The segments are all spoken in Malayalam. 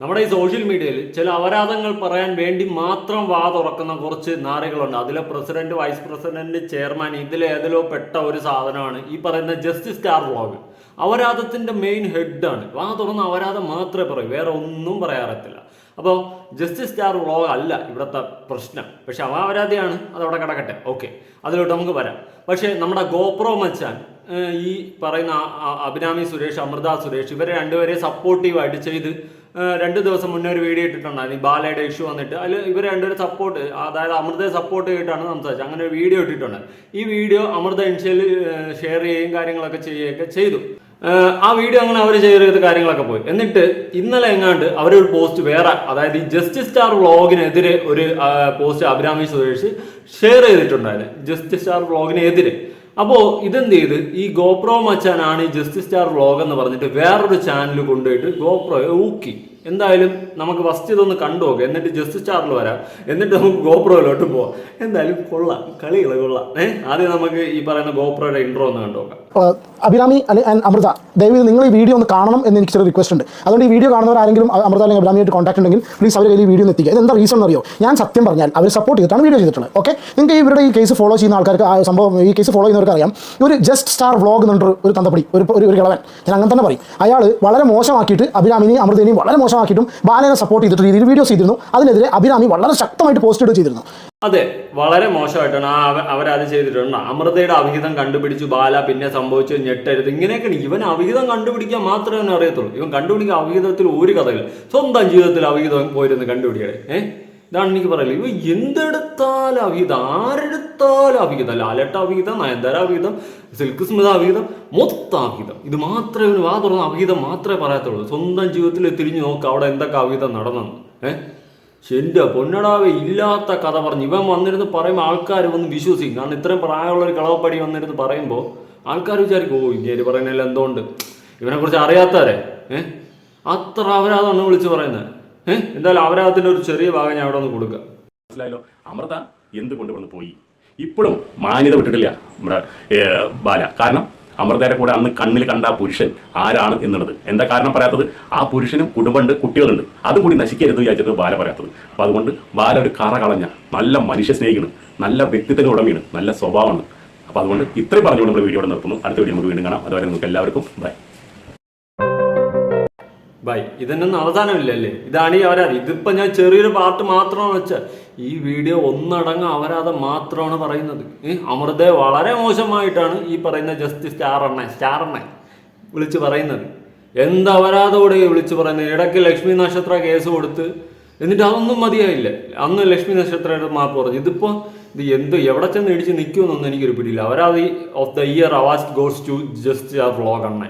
നമ്മുടെ ഈ സോഷ്യൽ മീഡിയയിൽ ചില അപരാധങ്ങൾ പറയാൻ വേണ്ടി മാത്രം വാ തുറക്കുന്ന കുറച്ച് നാറികളുണ്ട്. അതിലെ പ്രസിഡന്റ്, വൈസ് പ്രസിഡന്റ്, ചെയർമാൻ, ഇതിലേതിലോ പെട്ട ഒരു സാധനമാണ് ഈ പറയുന്ന ജസ്റ്റിസ് സ്റ്റാർ വ്ളോഗ്. അപരാധത്തിന്റെ മെയിൻ ഹെഡാണ്. വാ തുറന്ന അപരാധം മാത്രമേ പറയൂ, വേറെ ഒന്നും പറയാറത്തില്ല. അപ്പോൾ ജസ്റ്റിസ് സ്റ്റാർ വ്ളോഗ് അല്ല ഇവിടുത്തെ പ്രശ്നം. പക്ഷെ അപരാധിയാണ്, അതവിടെ കിടക്കട്ടെ, ഓക്കെ, അതിലോട്ട് നമുക്ക് വരാം. പക്ഷേ നമ്മുടെ ഗോപ്രോ മച്ചാൻ ഈ പറയുന്ന അഭിരാമി സുരേഷ്, അമൃത സുരേഷ്, ഇവരെ രണ്ടുപേരെ സപ്പോർട്ടീവായിട്ട് ചെയ്ത് 2 ദിവസം മുന്നേ ഒരു വീഡിയോ ഇട്ടിട്ടുണ്ടായിരുന്നു. ഈ ബാലയുടെ ഇഷ്യൂ വന്നിട്ട് അതിൽ ഇവർ രണ്ടുപേരും സപ്പോർട്ട്, അതായത് അമൃതയെ സപ്പോർട്ട് ചെയ്തിട്ടാണ് സംസാരിച്ചത്. അങ്ങനെ ഒരു വീഡിയോ ഇട്ടിട്ടുണ്ട്. ഈ വീഡിയോ അമൃത ഇൻഷ്യൽ ഷെയർ ചെയ്യുകയും കാര്യങ്ങളൊക്കെ ചെയ്യുകയൊക്കെ ചെയ്തു. ആ വീഡിയോ അങ്ങനെ അവർ ഷെയർ ചെയ്ത കാര്യങ്ങളൊക്കെ പോയി. എന്നിട്ട് ഇന്നലെ എങ്ങാണ്ട് അവരൊരു പോസ്റ്റ് വേറെ, അതായത് ഈ ജസ്റ്റിസ് സ്റ്റാർ വ്ളോഗിനെതിരെ ഒരു പോസ്റ്റ് അഭിരാമി സുരേഷ് ഷെയർ ചെയ്തിട്ടുണ്ടായിരുന്നു, ജസ്റ്റിസ് സ്റ്റാർ വ്ളോഗിനെതിരെ. അപ്പോൾ ഇതെന്ത് ചെയ്ത് ഈ ഗോപ്രോ മച്ചാനാണ് ഈ ജസ്റ്റിസ് സ്റ്റാർ വ്ളോഗ് എന്ന് പറഞ്ഞിട്ട് വേറൊരു ചാനൽ കൊണ്ടുപോയിട്ട് ഗോപ്രോയെ ഊക്കി. എന്തായാലും നമുക്ക് ഫസ്റ്റ് ഇതൊന്ന് കണ്ടു നോക്കാം, എന്നിട്ട് ജസ്റ്റിസ് സ്റ്റാറിൽ വരാം, എന്നിട്ട് നമുക്ക് ഗോപ്രോയിലോട്ട് പോവാം. എന്തായാലും കൊള്ളാം, കളികൾ കൊള്ളാം. ആദ്യം നമുക്ക് ഈ പറയുന്ന ഗോപ്രോയുടെ ഇൻട്രോ ഒന്ന് കണ്ടു നോക്കാം. അഭിരാമി ആൻഡ് അമൃത, ദയവായി നിങ്ങൾ ഈ വീഡിയോ ഒന്ന് കാണണം എന്ന് എനിക്ക് ചെറിയ റിക്വസ്റ്റ് ഉണ്ട്. അതുകൊണ്ട് ഈ വീഡിയോ കാണുന്നവർ ആരെങ്കിലും അമൃത അല്ലെങ്കിൽ അഭിരാമിയായിട്ട് കോൺടാക്ട് ഉണ്ടെങ്കിൽ പ്ലീസ് അവർ കയ്യിൽ ഈ വീഡിയോ എത്തിക്കുക. ഇതെന്താ റീസൺ എന്നറിയോ? ഞാൻ സത്യം പറഞ്ഞാൽ അവർ സപ്പോർട്ട് ചെയ്തിട്ടാണ് വീഡിയോ ചെയ്തിട്ടുള്ളത്. ഓക്കെ, നിങ്ങൾക്ക് ഇവരുടെ ഈ കേസ് ഫോളോ ചെയ്യുന്ന ആൾക്കാർക്ക് ആ സംഭവം, ഈ കേസ് ഫോളോ ചെയ്യുന്നവർക്ക് അറിയാം. ഒരു ജസ്റ്റ് സ്റ്റാർ വ്ളോഗ് എന്നൊരു ഒരു തന്തപ്പടി, ഒരു കിളവൻ, ഞാൻ അങ്ങനെ തന്നെ പറയും. അയാൾ വളരെ മോശമാക്കിയിട്ട് അഭിരാമിനെയും അമൃതനെയും വളരെ മോശമാക്കിയിട്ടും ബാലനെ സപ്പോർട്ട് ചെയ്തിട്ട് രീതിയിൽ വീഡിയോസ് ചെയ്തിരുന്നു. അതിനെതിരെ അഭിരാമി വളരെ ശക്തമായിട്ട് പോസ്റ്റ് ഇടുകയും ചെയ്തിരുന്നു. അതെ, വളരെ മോശമായിട്ടാണ് അവരത് ചെയ്തിട്ടുണ്ട്. അമൃതയുടെ അവിഹിതം കണ്ടുപിടിച്ചു ബാല, പിന്നെ സംഭവിച്ചു ഞെട്ടരുത്, ഇങ്ങനെയൊക്കെയാണ്. ഇവൻ അവിഹിതം കണ്ടുപിടിക്കാൻ മാത്രമേ അറിയത്തുള്ളൂ. ഇവൻ കണ്ടുപിടിക്കുക അവിഹിതത്തിൽ ഒരു കഥയില്ല. സ്വന്തം ജീവിതത്തിൽ അവിഹിതം പോയിരുന്ന് കണ്ടുപിടിക്കണേ. ഇതാണ് എനിക്ക് പറയുന്നത്. ഇവ എന്തെടുത്താലും അവിഹിതം, ആരെടുത്താലും അവിഹിതം. ലാലേട്ട അവിഹിതം, നയൻതാര അവിഹിതം, സിൽക്ക് സ്മിത അവിഹിതം, മൊത്തം അവിഹിതം. ഇത് മാത്രമേ ഇവന് വാ തുറന്ന അവിഹിതം മാത്രമേ പറയത്തുള്ളൂ. സ്വന്തം ജീവിതത്തിൽ തിരിഞ്ഞു നോക്കുക അവിടെ എന്തൊക്കെ അവിഹിതം നടന്നെന്ന്. എൻ്റെ പൊന്നടാവെ, ഇല്ലാത്ത കഥ പറഞ്ഞ് ഇവൻ വന്നിരുന്ന് പറയുമ്പോൾ ആൾക്കാർ വന്ന് വിശ്വസിക്കും. കാരണം ഇത്രയും പ്രായമുള്ളൊരു കളവപ്പടി വന്നിരുന്ന് പറയുമ്പോൾ ആൾക്കാർ വിചാരിക്കും, ഓ ഇങ്ങനെ പറയുന്നതിൽ എന്തുകൊണ്ട്, ഇവനെക്കുറിച്ച് അറിയാത്തവരെ അത്ര അപരാധമാണ് വിളിച്ച് പറയുന്നത്. എന്തായാലും അപരാധത്തിൻ്റെ ഒരു ചെറിയ ഭാഗം ഞാൻ അവിടെ ഒന്ന് കൊടുക്കാം. മനസ്സിലായല്ലോ? അമൃത എന്തുകൊണ്ട് വന്ന് പോയി? ഇപ്പോഴും മാന്യത വിട്ടിട്ടില്ല നമ്മുടെ ബാല. കാരണം അമൃതയുടെ കൂടെ അന്ന് കണ്ണിൽ കണ്ട ആ പുരുഷൻ ആരാണ് എന്നുള്ളത്. എന്താ കാരണം പറയാത്തത്? ആ പുരുഷനും കുടുംബമുണ്ട്, കുട്ടികളുണ്ട്. അതും കൂടി നശിക്കരുത് വിചാരിച്ചിട്ട് ബാല പറയാത്തത്. അപ്പോൾ അതുകൊണ്ട് ബാല ഒരു കറ കളഞ്ഞ നല്ല മനുഷ്യ സ്നേഹിയാണ്, നല്ല വ്യക്തിത്വത്തിന് ഉടമയാണ്, നല്ല സ്വഭാവമാണ്. അപ്പോൾ അതുകൊണ്ട് ഇത്രയും പറഞ്ഞുകൊണ്ട് നമ്മൾ വീഡിയോ നിർത്തുന്നു. അടുത്ത വീഡിയോ നമുക്ക് വീണ്ടും കാണാം. അതുവരെ നിങ്ങൾക്ക് എല്ലാവർക്കും ബൈ. ബൈ. ഇതിനൊന്നും അവസാനമില്ലല്ലേ? ഇതാണ് ഈ അപരാധം. ഇതിപ്പോൾ ഞാൻ ചെറിയൊരു പാർട്ട് മാത്രമാണ് വെച്ചാൽ ഈ വീഡിയോ ഒന്നടങ്കം അപരാധം മാത്രമാണ് പറയുന്നത്. അമൃതയെ വളരെ മോശമായിട്ടാണ് ഈ പറയുന്ന ജസ്റ്റിസ് സ്റ്റാറണ്ണ വിളിച്ച് പറയുന്നത്. എന്ത് അപരാധോടെ വിളിച്ച് പറയുന്നത്? ഇടയ്ക്ക് ലക്ഷ്മി നക്ഷത്ര കേസ് കൊടുത്ത്, എന്നിട്ട് അതൊന്നും മതിയായില്ല. അന്ന് ലക്ഷ്മി നക്ഷത്രയുടെ മാപ്പ് പറഞ്ഞു. ഇതിപ്പോൾ ഇത് എവിടെ ചെന്ന് ഇടിച്ച് നിൽക്കുമെന്നൊന്നും എനിക്കൊരു പിടിയില്ല. അപരാധി of the year award goes to justice ആ വ്ളോഗ് അണ്ണ.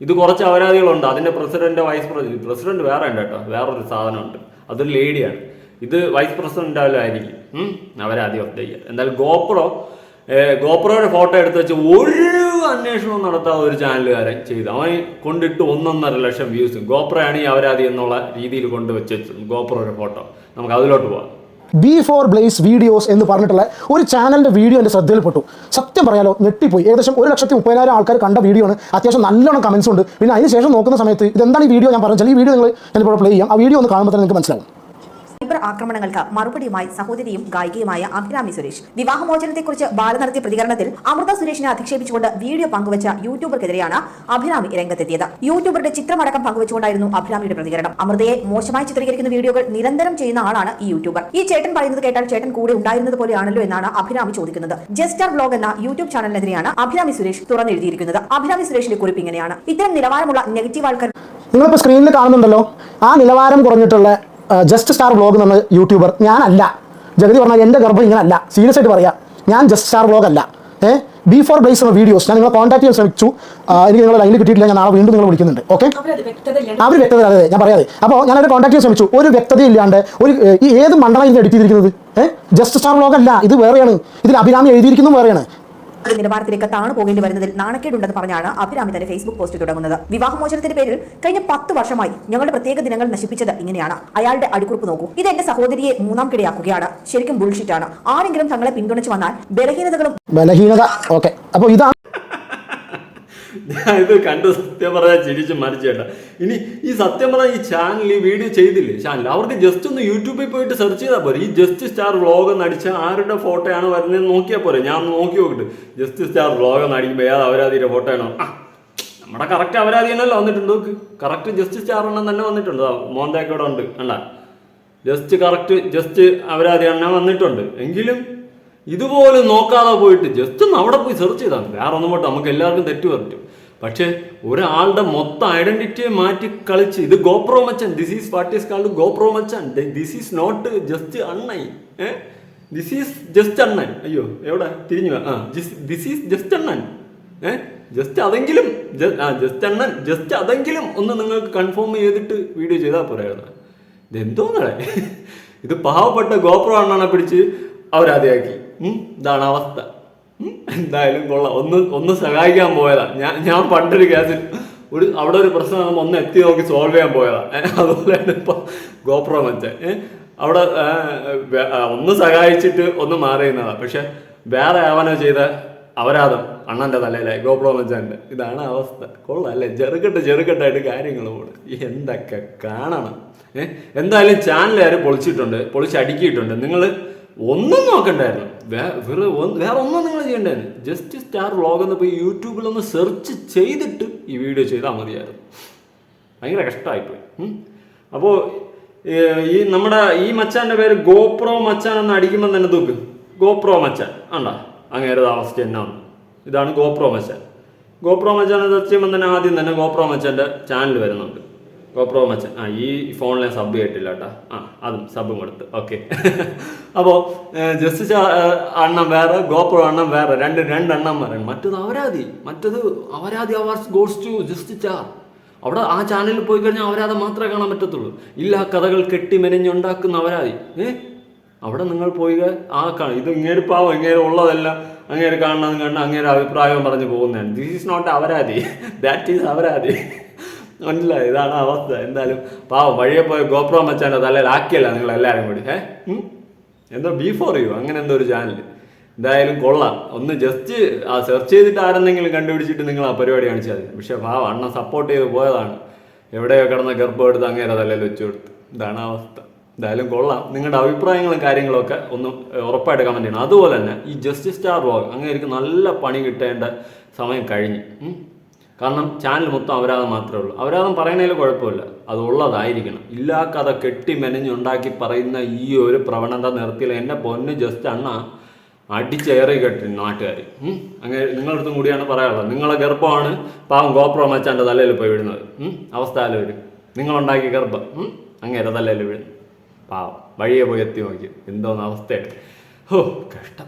ഇത് കുറച്ച് അപരാധികളുണ്ട്. അതിൻ്റെ പ്രസിഡന്റ്, വൈസ് പ്രസിഡന്റ് വേറെ ഉണ്ട് കേട്ടോ, വേറൊരു സാധനമുണ്ട്, അതൊരു ലേഡിയാണ്. ഇത് വൈസ് പ്രസിഡന്റ് ആയിരിക്കും അപരാധി ഓഫ് ദ ഇയർ. എന്തായാലും ഗോപ്രോയുടെ ഫോട്ടോ എടുത്ത് വെച്ച് ഒരു അന്വേഷണവും നടത്താതെ ഒരു ചാനലുകാരൻ ചെയ്തു. അവൻ കൊണ്ടിട്ട് 1.5 ലക്ഷം വ്യൂസ്. ഗോപ്രോയാണ് ഈ അപരാധി എന്നുള്ള രീതിയിൽ കൊണ്ടുവച്ച് ഗോപ്രോയുടെ ഫോട്ടോ. നമുക്ക് അതിലോട്ട് പോവാം. B4 Blaze വീഡിയോസ് എന്ന് പറഞ്ഞിട്ടുള്ള ഒരു ചാനലിൻ്റെ വീഡിയോ എൻ്റെ ശ്രദ്ധയിൽപ്പെട്ടു. സത്യം പറയാലോ, ഞെട്ടിപ്പോയി. ഏകദേശം 1,30,000 ആൾക്കാർ കണ്ട വീഡിയോ ആണ്. അത്യാവശ്യം നല്ലോണം കമൻസ് ഉണ്ട്. പിന്നെ അതിന് ശേഷം നോക്കുന്ന സമയത്ത് ഇതെന്താണ് ഈ വീഡിയോ ഞാൻ പറഞ്ഞാൽ ഈ വീഡിയോ ഞാനിപ്പോൾ പ്ലേ ചെയ്യാം. ആ വീഡിയോ ഒന്ന് കാണുമ്പോൾ തന്നെ നിങ്ങൾക്ക് മനസ്സിലാവും. സൈബർ ആക്രമണങ്ങൾക്ക് മറുപടിയുമായി സഹോദരിയും ഗായികയുമായ അഭിരാമി സുരേഷ് വിവാഹമോചനത്തെക്കുറിച്ച് ബാല നടത്തിയ പ്രതികരണത്തിൽ അമൃത സുരേഷിനെ അധിക്ഷേപിച്ചുകൊണ്ട് വീഡിയോ പങ്കുവച്ച യൂട്യൂബർക്കെതിരെയാണ് അഭിരാമി രംഗത്തെത്തിയത്. യൂട്യൂബറുടെ ചിത്രമടക്കം പങ്കുവച്ചുകൊണ്ടായിരുന്നു അഭിരാമിയുടെ പ്രതികരണം. അമൃതയെ മോശമായി ചിത്രീകരിക്കുന്ന വീഡിയോകൾ നിരന്തരം ചെയ്യുന്ന ആളാണ് ഈ യൂട്യൂബർ. ഈ ചേട്ടൻ പറയുന്നത് കേട്ടാൽ ചേട്ടൻ കൂടെ ഉണ്ടായിരുന്നത് പോലെയാണല്ലോ എന്നാണ് അഭിരാമി ചോദിക്കുന്നത്. ജസ്റ്റാർ വ്ളോഗ് എന്ന യൂട്യൂബ് ചാനലിനെതിരെയാണ് അഭിരാമി സുരേഷ് തുറന്നെഴുതിയിരിക്കുന്നത്. അഭിരാമി സുരേഷിന്റെ കുറിപ്പ് ഇങ്ങനെയാണ്: ഇത്തരം നിലവാരമുള്ള നെഗറ്റീവ് ആൾക്കാർ നിങ്ങളിപ്പോൾ സ്ക്രീനിൽ കാണുന്നുണ്ടല്ലോ. ആ നിലവാരം കുറഞ്ഞിട്ടുള്ള ജസ്റ്റ് സ്റ്റാർ വ്ളോഗ് എന്ന യൂട്യൂബർ ഞാനല്ല. ജഗതി പറഞ്ഞാൽ എൻ്റെ ഗർഭം ഇങ്ങനല്ല. സീരിയസ് ആയിട്ട് പറയാം, ഞാൻ ജസ്റ്റ് സ്റ്റാർ വ്ളോഗ് അല്ല. B4 Blaze എന്ന വീഡിയോസ് ഞാൻ നിങ്ങളെ കോൺടാക്ട് ചെയ്യാൻ ശ്രമിച്ചു. എനിക്ക് നിങ്ങളെ ലൈനിൽ കിട്ടിയിട്ടില്ല. ഞാൻ നാളെ വീണ്ടും നിങ്ങൾ വിളിക്കുന്നുണ്ട്. ഓക്കെ, അവർ വ്യക്തത, അതെ ഞാൻ പറയാതെ. അപ്പോൾ ഞാനവരെ കോൺടാക്ട് ചെയ്യാൻ ശ്രമിച്ചു. ഒരു വ്യക്തതയില്ലാണ്ട് ഈ ഏത് മണ്ഡലം ഇതിൽ എഡിറ്റ് ചെയ്തിരിക്കുന്നത്? ജസ്റ്റ് സ്റ്റാർ വ്ളോഗ് അല്ല, ഇത് വേറെയാണ്. ഇതിൽ അഭിരാമി എഴുതിയിരിക്കുന്നത് വേറെയാണ്. നിലവാരത്തിലേക്ക് താണു പോകേണ്ടി വരുന്നതിൽ നാണക്കേടുണ്ടെന്ന് പറഞ്ഞാണ് അഭിരാമി തന്റെ ഫേസ്ബുക്ക് പോസ്റ്റ് തുടങ്ങുന്നത്. വിവാഹമോചനത്തിന്റെ പേരിൽ കഴിഞ്ഞ 10 വർഷമായി ഞങ്ങളുടെ പ്രത്യേക ദിനങ്ങൾ നശിപ്പിച്ചത് ഇങ്ങനെയാണ്. അയാളുടെ അടിക്കുറിപ്പ് നോക്കൂ. ഇത് എന്റെ സഹോദരിയെ 3ാം കിടയാക്കുകയാണ്. ശരിക്കും ബുൾഷിറ്റാണ്. ആരെങ്കിലും തങ്ങളെ പിന്തുണച്ചു വന്നാൽ ബലഹീനത. ഓക്കെ, അപ്പോൾ ഇതാണ് ഞാൻ ഇത് കണ്ട് സത്യം പറയാൻ ചിരിച്ച് മരിച്ചേട്ടാ. ഇനി ഈ സത്യം പറഞ്ഞാൽ ഈ ചാനൽ ഈ വീഡിയോ ചെയ്തില്ലേ ചാനൽ, അവർക്ക് ജസ്റ്റ് ഒന്ന് യൂട്യൂബിൽ പോയിട്ട് സെർച്ച് ചെയ്താൽ പോരെ. ഈ ജസ്റ്റ് സ്റ്റാർ വ്ളോഗ് എന്ന് അടിച്ചാൽ ആരുടെ ഫോട്ടോയാണ് വരുന്നതെന്ന് നോക്കിയാൽ പോരെ. ഞാൻ ഒന്ന് നോക്കി നോക്കിട്ട് ജസ്റ്റ് സ്റ്റാർ വ്ളോഗ് എന്ന് അടിക്കുമ്പോൾ ഏത് അവരാധിയുടെ ഫോട്ടോ ആണോ, നമ്മുടെ കറക്റ്റ് അവരാധി തന്നെയല്ലോ വന്നിട്ടുണ്ട്. നോക്ക്, കറക്റ്റ് ജസ്റ്റ് സ്റ്റാർ എണ്ണം തന്നെ വന്നിട്ടുണ്ട്. മോന്തയൊക്കെ ഇവിടെ ഉണ്ട് കണ്ട, ജസ്റ്റ് കറക്റ്റ് ജസ്റ്റ് അവരാധി എണ്ണം വന്നിട്ടുണ്ട്. എങ്കിലും ഇതുപോലെ നോക്കാതെ പോയിട്ട് ജസ്റ്റ് ഒന്ന് അവിടെ പോയി സെർച്ച് ചെയ്താണ്. വേറെ ഒന്നും പോട്ടെ, നമുക്ക് എല്ലാവർക്കും തെറ്റ് പറ്റും. പക്ഷേ ഒരാളുടെ മൊത്തം ഐഡന്റിറ്റിയെ മാറ്റി കളിച്ച് ഇത് GoPro Machan, this is what is called GoPro Machan, this is not just Annan, this is just അണ്ണൻ. അയ്യോ എവിടെ തിരിഞ്ഞു, this is just Annan, just അതെങ്കിലും ജസ്റ്റ് അണ്ണൻ, ജസ്റ്റ് അതെങ്കിലും ഒന്ന് നിങ്ങൾക്ക് കൺഫേം ചെയ്തിട്ട് വീഡിയോ ചെയ്താൽ പോരായിരുന്നു. ഇതെന്തോന്നേ ഇത് പാവപ്പെട്ട ഗോപ്രോ അണ്ണനെ പിടിച്ച് അവരാദ്യമാക്കി. ഇതാണ് അവസ്ഥ. എന്തായാലും കൊള്ളാം. ഒന്ന് സഹായിക്കാൻ പോയതാ. ഞാൻ പണ്ടൊരു കേസിൽ അവിടെ ഒരു പ്രശ്നം ഒന്ന് എത്തി നോക്കി സോൾവ് ചെയ്യാൻ പോയതാ. അതുപോലെയാണ് ഇപ്പൊ ഗോപ്രോ മച്ചാൻ അവിടെ ഒന്ന് സഹായിച്ചിട്ട് ഒന്ന് മാറിയുന്നതാ. പക്ഷെ വേറെ ആവാനോ ചെയ്ത അപരാധം അണ്ണൻ്റെ തലയിലായി, ഗോപ്രോ മച്ചാൻ്റെ. ഇതാണ് അവസ്ഥ. കൊള്ളാം അല്ലേ? ചെറുകെട്ടായിട്ട് കാര്യങ്ങൾ പോകും. എന്തൊക്കെ കാണണം. എന്തായാലും ചാനൽ ആരും പൊളിച്ചടുക്കിയിട്ടുണ്ട്. നിങ്ങൾ ഒന്നും നോക്കണ്ടായിരുന്നു, വേറെ ഒന്നും നിങ്ങൾ ചെയ്യണ്ടായിരുന്നു. ജസ്റ്റ് സ്റ്റാർ വ്ളോഗ് എന്ന് പോയി യൂട്യൂബിലൊന്ന് സെർച്ച് ചെയ്തിട്ട് ഈ വീഡിയോ ചെയ്താൽ മതിയായിരുന്നു. ഭയങ്കര കഷ്ടമായിപ്പോയി. അപ്പോൾ ഈ നമ്മുടെ ഈ മച്ചാൻ്റെ പേര് ഗോപ്രോ മച്ചാൻ എന്ന് അടിക്കുമ്പോൾ തന്നെ തൂക്ക് ഗോപ്രോ മച്ചാൻ ആണ്ടാ, അങ്ങേരത് അവസ്ഥ എന്നാണ്. ഇതാണ് ഗോപ്രോ മച്ചാൻ. ഗോപ്രോ മച്ചാൻ സെർച്ച് ചെയ്യുമ്പോൾ തന്നെ ആദ്യം തന്നെ ഗോപ്രോ മച്ചാൻ്റെ ചാനൽ വരുന്നുണ്ട്. ഗോപ്രോ മച്ചാൻ ഈ ഫോണിലെ സബ് കേട്ടില്ല കേട്ടോ. അതും സബും കൊടുത്ത് ഓക്കെ. അപ്പോൾ ജസ്റ്റ് അണ്ണം വേറെ, ഗോപ്രോ അണ്ണം വേറെ, രണ്ടെണ്ണന്മാരാണ്. മറ്റത് അവരാധി awards goes to just star. അവിടെ ആ ചാനലിൽ പോയി കഴിഞ്ഞാൽ അവരാധം മാത്രമേ കാണാൻ പറ്റത്തുള്ളൂ. ഇല്ല കഥകൾ കെട്ടി മെനഞ്ഞുണ്ടാക്കുന്ന അവരാധി. അവിടെ നിങ്ങൾ പോയി ഇത് ഇങ്ങേര് പാവം, ഇങ്ങേര് ഉള്ളതെല്ലാം അങ്ങേര് കാണണം അങ്ങേരെ അഭിപ്രായം പറഞ്ഞ് പോകുന്നതാണ്. ദിസ് ഈസ് നോട്ട് അവരാധി, ദാറ്റ് ഈസ് അവരാധി. മനസ്സിലായി? ഇതാണ് അവസ്ഥ. എന്തായാലും പാവം വഴിയെ പോയ ഗോപ്രോ മച്ചാൻ്റെ തലയിൽ ആക്കിയല്ല നിങ്ങൾ എല്ലാവരും കൂടി. എന്തോ ബിഫോർ യു അങ്ങനെ എന്തോ ഒരു ചാനൽ. എന്തായാലും കൊള്ളാം. ഒന്ന് ജസ്റ്റ് സെർച്ച് ചെയ്തിട്ട് ആരെന്തെങ്കിലും കണ്ടുപിടിച്ചിട്ട് നിങ്ങൾ ആ പരിപാടി കാണിച്ചാൽ മതി. പക്ഷെ പാവം അണ്ണ സപ്പോർട്ട് ചെയ്ത് പോയതാണ്. എവിടെയോ കിടന്ന ഗർഭം എടുത്ത് അങ്ങേരെ തലയിൽ വെച്ചു കൊടുത്ത്. ഇതാണ് അവസ്ഥ. എന്തായാലും കൊള്ളാം. നിങ്ങളുടെ അഭിപ്രായങ്ങളും കാര്യങ്ങളൊക്കെ ഒന്ന് ഉറപ്പായിട്ട് കമൻറ്റ് ചെയ്യണം. അതുപോലെ തന്നെ ഈ ജസ്റ്റ് സ്റ്റാർ വ്ളോഗ് അങ്ങനെയായിരിക്കും നല്ല പണി കിട്ടേണ്ട സമയം കഴിഞ്ഞു. കാരണം ചാനൽ മൊത്തം അപരാധം മാത്രമേ ഉള്ളൂ. അപരാധം പറയുന്നതിൽ കുഴപ്പമില്ല, അത് ഉള്ളതായിരിക്കണം. ഇല്ലാ കഥ കെട്ടി മെനഞ്ഞുണ്ടാക്കി പറയുന്ന ഈ ഒരു പ്രവണത നിർത്തിയില്ല. എൻ്റെ പൊന്ന് ജസ്റ്റ് അണ്ണ അടിച്ചേറി കെട്ടി നാട്ടുകാർ. അങ്ങനെ നിങ്ങളടുത്തും കൂടിയാണ് പറയാനുള്ളത്. നിങ്ങളെ ഗർഭമാണ് പാവം ഗോപ്രോ മച്ചാൻ്റെ തലയിൽ പോയി വീഴുന്നത്. അവസ്ഥ ആലോചിക്കും. നിങ്ങളുണ്ടാക്കിയ ഗർഭം അങ്ങേരെ തലയിൽ വീഴുന്നു. പാവം വഴിയെ പോയി എത്തി നോക്കി. എന്തോന്ന് അവസ്ഥയാണ്. കഷ്ടം.